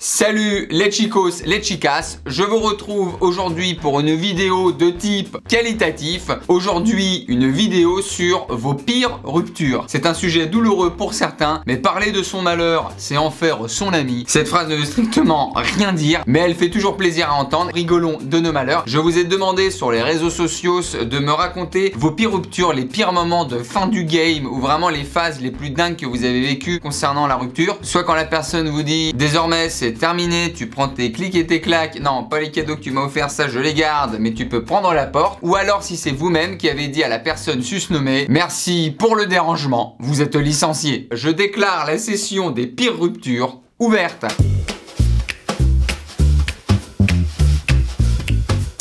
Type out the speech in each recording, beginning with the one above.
Salut les chicos, les chicas, je vous retrouve aujourd'hui pour une vidéo de type qualitatif. Aujourd'hui, une vidéo sur vos pires ruptures. C'est un sujet douloureux pour certains, mais parler de son malheur, c'est en faire son ami. Cette phrase ne veut strictement rien dire, mais elle fait toujours plaisir à entendre. Rigolons de nos malheurs. Je vous ai demandé sur les réseaux sociaux de me raconter vos pires ruptures, les pires moments de fin du game, ou vraiment les phases les plus dingues que vous avez vécues concernant la rupture. Soit quand la personne vous dit, désormais c'est terminé, tu prends tes clics et tes claques, non pas les cadeaux que tu m'as offert, ça je les garde, mais tu peux prendre la porte. Ou alors si c'est vous-même qui avez dit à la personne susnommée, merci pour le dérangement, vous êtes licencié. Je déclare la session des pires ruptures ouverte.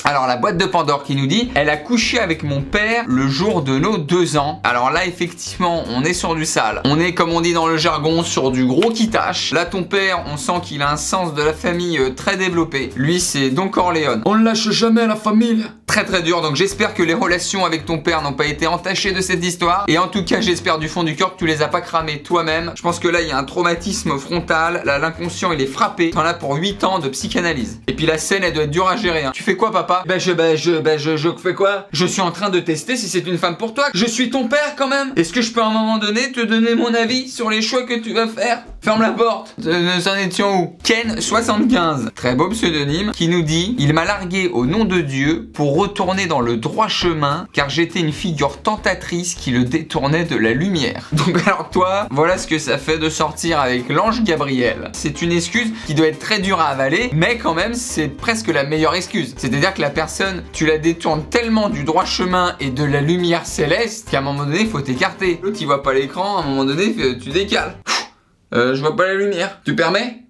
Alors la boîte de Pandore qui nous dit, elle a couché avec mon père le jour de nos 2 ans. Alors là effectivement on est sur du sale. On est comme on dit dans le jargon sur du gros qui tâche. Là ton père on sent qu'il a un sens de la famille très développé. Lui c'est Don Corleone. On ne lâche jamais la famille. Très dur, donc j'espère que les relations avec ton père n'ont pas été entachées de cette histoire. Et en tout cas j'espère du fond du cœur que tu les as pas cramées toi-même. Je pense que là il y a un traumatisme frontal. Là l'inconscient il est frappé. T'en as pour 8 ans de psychanalyse. Et puis la scène elle doit être dure à gérer hein. Tu fais quoi papa? Je fais quoi? Je suis en train de tester si c'est une femme pour toi. Je suis ton père quand même. Est-ce que je peux à un moment donné te donner mon avis sur les choix que tu vas faire? Ferme la porte. Nous en étions où? Ken75, très beau pseudonyme, qui nous dit, il m'a largué au nom de Dieu pour retourner dans le droit chemin car j'étais une figure tentatrice qui le détournait de la lumière. Donc alors toi, voilà ce que ça fait de sortir avec l'ange Gabriel. C'est une excuse qui doit être très dure à avaler, mais quand même c'est presque la meilleure excuse. C'est-à-dire que la personne, tu la détournes tellement du droit chemin et de la lumière céleste qu'à un moment donné, il faut t'écarter. L'autre, il voit pas l'écran, à un moment donné, tu décales. Je vois pas la lumière. Tu permets?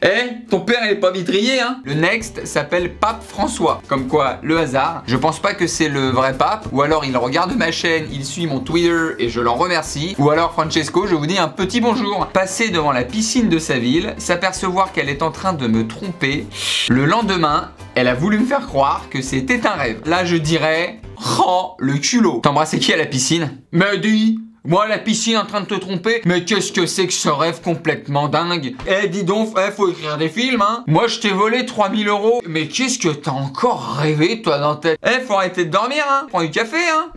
Eh, ton père il est pas vitrier hein. Le next s'appelle Pape François. Comme quoi, le hasard. Je pense pas que c'est le vrai pape. Ou alors il regarde ma chaîne, il suit mon Twitter et je l'en remercie. Ou alors Francesco, je vous dis un petit bonjour. Passer devant la piscine de sa ville, s'apercevoir qu'elle est en train de me tromper. Le lendemain, elle a voulu me faire croire que c'était un rêve. Là je dirais, oh le culot. T'embrassais qui à la piscine? Mais dis. Moi, la piscine en train de te tromper? Mais qu'est-ce que c'est que ce rêve complètement dingue? Eh, dis donc, faut écrire des films, hein? Moi, je t'ai volé 3000 €. Mais qu'est-ce que t'as encore rêvé, toi, dans ta... faut arrêter de dormir, hein? Prends du café, hein?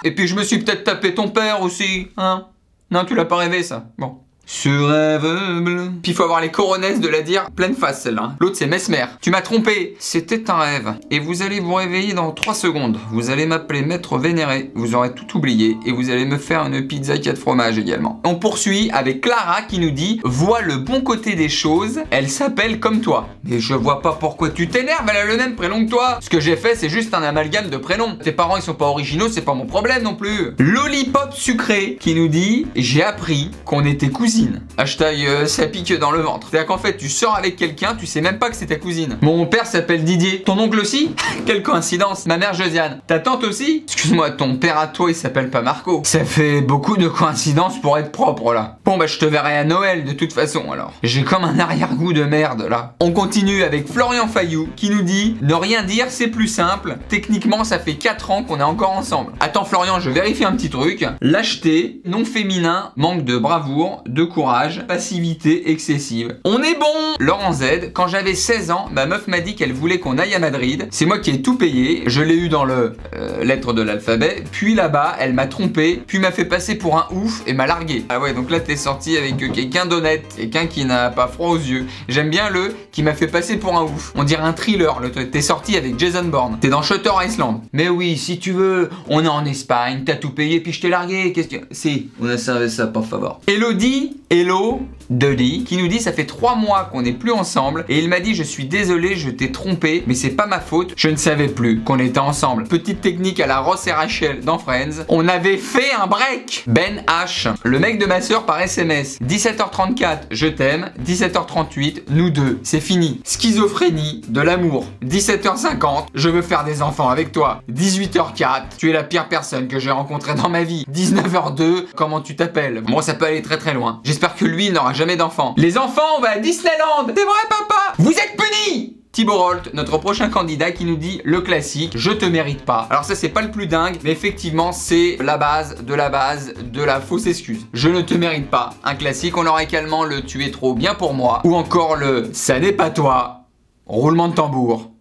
Et puis, je me suis peut-être tapé ton père aussi, hein? Non, tu l'as pas rêvé, ça. Bon. Ce rêve bleu. Puis il faut avoir les coronesses de la dire pleine face celle-là. Hein. L'autre c'est Mesmer. Tu m'as trompé. C'était un rêve. Et vous allez vous réveiller dans 3 secondes. Vous allez m'appeler maître vénéré. Vous aurez tout oublié. Et vous allez me faire une pizza 4 fromages également. On poursuit avec Clara qui nous dit, vois le bon côté des choses. Elle s'appelle comme toi. Mais je vois pas pourquoi tu t'énerves. Elle a le même prénom que toi. Ce que j'ai fait c'est juste un amalgame de prénoms. Tes parents ils sont pas originaux. C'est pas mon problème non plus. Lollipop sucré qui nous dit, j'ai appris qu'on était cousins. Hashtag ça pique dans le ventre. C'est-à-dire qu'en fait tu sors avec quelqu'un, tu sais même pas que c'est ta cousine. Mon père s'appelle Didier. Ton oncle aussi? Quelle coïncidence. Ma mère Josiane. Ta tante aussi? Excuse-moi, ton père à toi il s'appelle pas Marco. Ça fait beaucoup de coïncidences pour être propre là. Bon bah je te verrai à Noël de toute façon alors. J'ai comme un arrière-goût de merde là. On continue avec Florian Fayou qui nous dit, ne rien dire c'est plus simple. Techniquement ça fait 4 ans qu'on est encore ensemble. Attends Florian, je vérifie un petit truc. Lâcheté, non féminin, manque de bravoure, de courage, passivité excessive. On est bon! Laurent Z, quand j'avais 16 ans, ma meuf m'a dit qu'elle voulait qu'on aille à Madrid. C'est moi qui ai tout payé. Je l'ai eu dans le lettre de l'alphabet. Puis là-bas, elle m'a trompé, puis m'a fait passer pour un ouf et m'a largué. Ah ouais, donc là t'es sorti avec quelqu'un d'honnête, quelqu'un qui n'a pas froid aux yeux. J'aime bien le qui m'a fait passer pour un ouf. On dirait un thriller. T'es sorti avec Jason Bourne. T'es dans Shutter Island. Mais oui, si tu veux, on est en Espagne, t'as tout payé, puis je t'ai largué. Qu'est-ce que... Si, on a servi ça pour favor. Elodie, Hello Dodie qui nous dit ça fait 3 mois qu'on n'est plus ensemble et il m'a dit je suis désolé je t'ai trompé mais c'est pas ma faute, je ne savais plus qu'on était ensemble. Petite technique à la Ross et Rachel dans Friends, on avait fait un break. Ben H, le mec de ma soeur par SMS, 17h34 je t'aime, 17h38 nous deux, c'est fini. Schizophrénie de l'amour, 17h50 je veux faire des enfants avec toi, 18h04 tu es la pire personne que j'ai rencontrée dans ma vie, 19h02 comment tu t'appelles? Bon ça peut aller très loin. J'espère que lui n'aura jamais d'enfants. Les enfants, on va à Disneyland. C'est vrai, papa? Vous êtes punis. Thibaut Rolt, notre prochain candidat, qui nous dit le classique, je te mérite pas. Alors ça c'est pas le plus dingue, mais effectivement c'est la base de la fausse excuse. Je ne te mérite pas. Un classique, on aura également le tu es trop bien pour moi, ou encore le ça n'est pas toi. Roulement de tambour.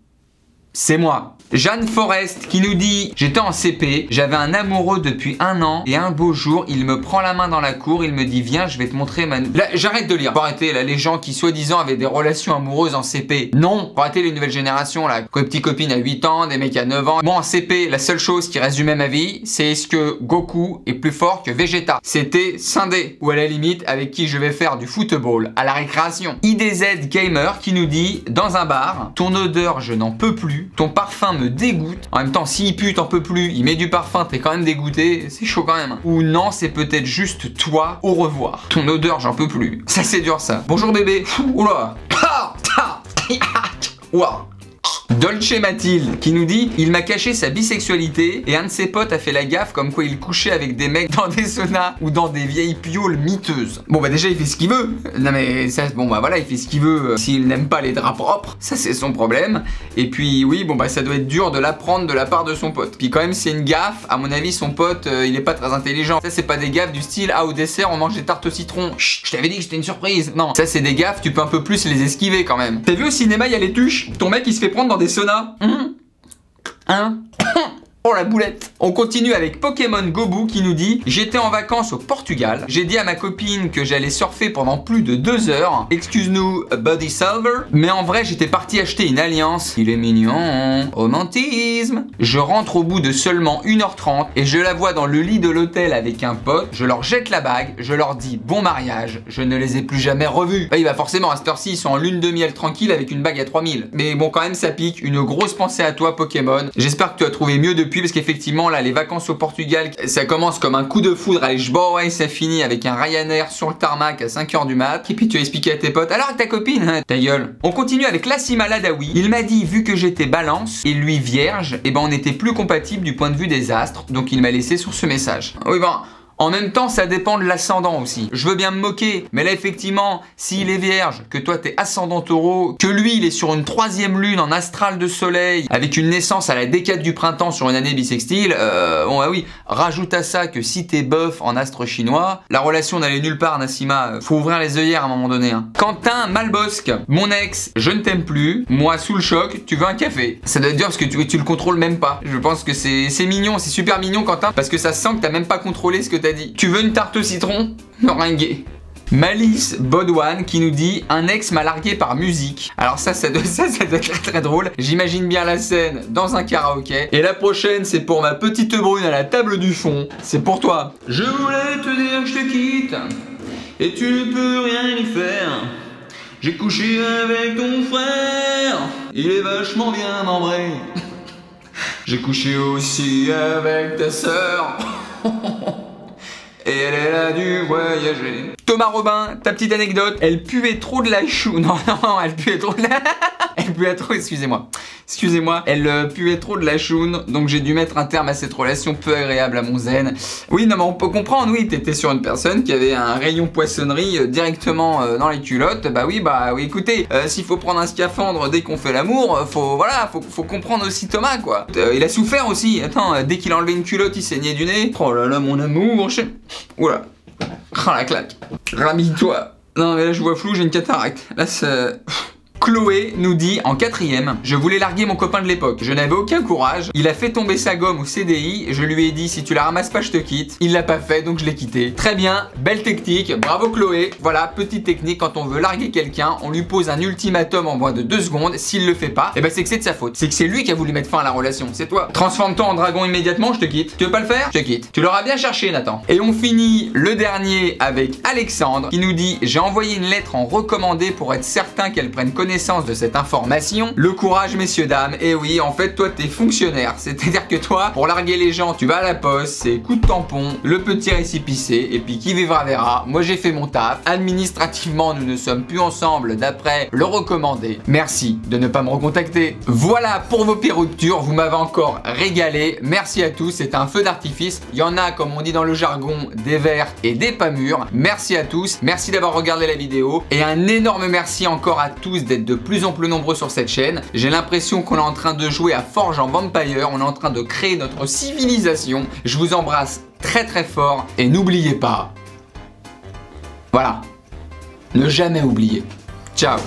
C'est moi. Jeanne Forest qui nous dit j'étais en CP, j'avais un amoureux depuis 1 an et un beau jour il me prend la main dans la cour, il me dit viens je vais te montrer ma... Là j'arrête de lire, faut arrêter là les gens qui soi-disant avaient des relations amoureuses en CP. Non, faut arrêter les nouvelles générations là, les petites copines à 8 ans, des mecs à 9 ans. Bon en CP la seule chose qui reste du même avis c'est est-ce que Goku est plus fort que Vegeta. C'était scindé ou à la limite avec qui je vais faire du football à la récréation. IDZ Gamer qui nous dit dans un bar, ton odeur je n'en peux plus, ton parfum me dégoûte. En même temps, s'il pue, t'en peux plus, il met du parfum, t'es quand même dégoûté, c'est chaud quand même. Ou non, c'est peut-être juste toi, au revoir. Ton odeur, j'en peux plus. Ça, c'est dur, ça. Bonjour bébé. Oula. Ouah. Dolce Mathilde qui nous dit il m'a caché sa bisexualité et un de ses potes a fait la gaffe comme quoi il couchait avec des mecs dans des saunas ou dans des vieilles pioles miteuses. Bon bah déjà il fait ce qu'il veut. Non mais ça bon bah voilà il fait ce qu'il veut. S'il n'aime pas les draps propres, ça c'est son problème. Et puis oui bon bah ça doit être dur de l'apprendre de la part de son pote. Puis quand même c'est une gaffe, à mon avis son pote il est pas très intelligent. Ça c'est pas des gaffes du style ah au dessert on mange des tartes au citron. Chut, je t'avais dit que c'était une surprise. Non ça c'est des gaffes tu peux un peu plus les esquiver quand même. T'as vu au cinéma il y a les tuches. Ton mec il se fait prendre dans des saunas. Hein? Oh la boulette. On continue avec Pokémon Gobu qui nous dit j'étais en vacances au Portugal, j'ai dit à ma copine que j'allais surfer pendant plus de 2 heures, excuse-nous body salver, mais en vrai j'étais parti acheter une alliance, il est mignon, romantisme. Je rentre au bout de seulement 1h30 et je la vois dans le lit de l'hôtel avec un pote, je leur jette la bague, je leur dis bon mariage, je ne les ai plus jamais revus. Bah, il va forcément à cette heure-ci ils sont en lune de miel tranquille avec une bague à 3000. Mais bon quand même ça pique, une grosse pensée à toi Pokémon, j'espère que tu as trouvé mieux depuis parce qu'effectivement là les vacances au Portugal ça commence comme un coup de foudre, allez je bois et ça finit avec un Ryanair sur le tarmac à 5h du mat et puis tu as expliqué à tes potes alors avec ta copine hein, ta gueule. On continue avec Lassima Ladawi, il m'a dit vu que j'étais balance et lui vierge et ben on n'était plus compatible du point de vue des astres donc il m'a laissé sur ce message. Oui ben en même temps, ça dépend de l'ascendant aussi. Je veux bien me moquer, mais là effectivement, s'il est vierge, que toi t'es ascendant taureau, que lui il est sur une 3e lune en astral de soleil, avec une naissance à la décade du printemps sur une année bissextile, bon bah oui, rajoute à ça que si t'es bœuf en astre chinois, la relation n'allait nulle part Nassima, faut ouvrir les œillères à un moment donné. Hein. Quentin Malbosque, mon ex, je ne t'aime plus, moi sous le choc, tu veux un café. Ça doit être dur parce que tu le contrôles même pas. Je pense que c'est mignon, c'est super mignon Quentin, parce que ça sent que t'as même pas contrôlé ce que t'as dit. Tu veux une tarte au citron? Meringuée. Malice Bodwan qui nous dit un ex m'a largué par musique. Alors ça doit être très drôle. J'imagine bien la scène dans un karaoké. Et la prochaine c'est pour ma petite brune à la table du fond. C'est pour toi. Je voulais te dire que je te quitte et tu ne peux rien y faire. J'ai couché avec ton frère, il est vachement bien membré. J'ai couché aussi avec ta sœur. Et elle a dû voyager. Thomas Robin, ta petite anecdote, elle puait trop de la chou. Non, elle puait trop de la... Elle puait trop, excusez-moi, elle puait trop de la choune, donc j'ai dû mettre un terme à cette relation peu agréable à mon zen. Oui, non mais on peut comprendre, oui, t'étais sur une personne qui avait un rayon poissonnerie directement dans les culottes, bah oui, écoutez, s'il faut prendre un scaphandre dès qu'on fait l'amour, faut comprendre aussi Thomas, quoi. Il a souffert aussi, attends, dès qu'il a enlevé une culotte, il saignait du nez. Oh là là, mon amour, oula, oh la claque, rhabille-toi. Non mais là je vois flou, j'ai une cataracte, là c'est... Chloé nous dit en 4e, je voulais larguer mon copain de l'époque, je n'avais aucun courage, il a fait tomber sa gomme au CDI, je lui ai dit si tu la ramasses pas je te quitte, il l'a pas fait donc je l'ai quitté. Très bien, belle technique, bravo Chloé. Voilà, petite technique, quand on veut larguer quelqu'un, on lui pose un ultimatum en moins de 2 secondes, s'il le fait pas, et ben c'est que c'est de sa faute, c'est que c'est lui qui a voulu mettre fin à la relation, c'est toi. Transforme-toi en dragon immédiatement, je te quitte. Tu veux pas le faire? Je te quitte. Tu l'auras bien cherché Nathan. Et on finit le dernier avec Alexandre qui nous dit j'ai envoyé une lettre en recommandé pour être certain qu'elle prenne connaissance de cette information. Le courage messieurs dames, et oui en fait toi t'es fonctionnaire, c'est-à-dire que toi pour larguer les gens tu vas à la poste, c'est coup de tampon, le petit récipicé et puis qui vivra verra. Moi j'ai fait mon taf, administrativement nous ne sommes plus ensemble d'après le recommandé. Merci de ne pas me recontacter. Voilà pour vos péruptures, vous m'avez encore régalé, merci à tous, c'est un feu d'artifice, il y en a comme on dit dans le jargon des verts et des pas mûrs. Merci à tous, merci d'avoir regardé la vidéo et un énorme merci encore à tous d'être d'être de plus en plus nombreux sur cette chaîne. J'ai l'impression qu'on est en train de jouer à Forge en Vampire, on est en train de créer notre civilisation. Je vous embrasse très très fort et n'oubliez pas, voilà, ne jamais oublier. Ciao.